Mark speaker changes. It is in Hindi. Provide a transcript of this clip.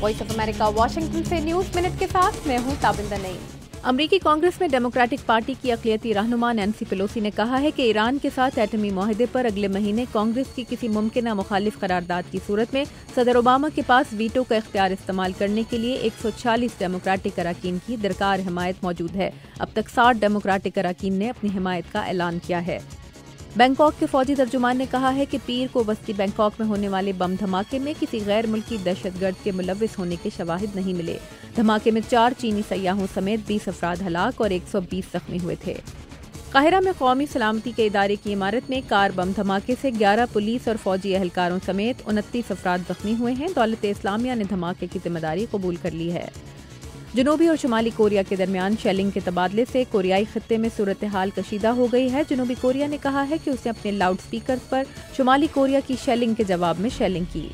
Speaker 1: वॉइस ऑफ अमेरिका वाशिंगटन से न्यूज मिनट के साथ मैं हूं ताबिंदा नईम।
Speaker 2: अमरीकी कांग्रेस में डेमोक्रेटिक पार्टी की अक़लियती रहनुमा नैन्सी पेलोसी ने कहा है कि ईरान के साथ एटमी मुआहदे पर अगले महीने कांग्रेस की किसी मुमकिन मुखालिफ करारदाद की सूरत में सदर ओबामा के पास वीटो का इख्तियार इस्तेमाल करने के लिए 140 डेमोक्रेटिक अराकीन की दरकार हिमायत मौजूद है। अब तक 60 डेमोक्रेटिक अराकीन ने अपनी हिमायत का ऐलान किया है। बैंकॉक के फौजी तर्जुमान ने कहा है कि पीर को बस्ती बैंकॉक में होने वाले बम धमाके में किसी गैर मुल्की दहशतगर्द के मुलव्विस होने के शवाहिद नहीं मिले। धमाके में 4 चीनी सयाहों समेत 20 अफराद हलाक और 120 जख्मी हुए थे। काहिरा में कौमी सलामती के इदारे की इमारत में कार बम धमाके से 11 पुलिस और फौजी एहलकारों समेत 29 अफराद जख्मी हुए हैं। दौलत इस्लामिया ने धमाके की जिम्मेदारी कबूल कर ली है। जनूबी और शुमाली कोरिया के दरमियान शेलिंग के तबादले से कोरियाई खित्ते में सूरत हाल कशीदा हो गई है। जनूबी कोरिया ने कहा है कि उसने अपने लाउड स्पीकर पर शुमाली कोरिया की शेलिंग के जवाब में शेलिंग की।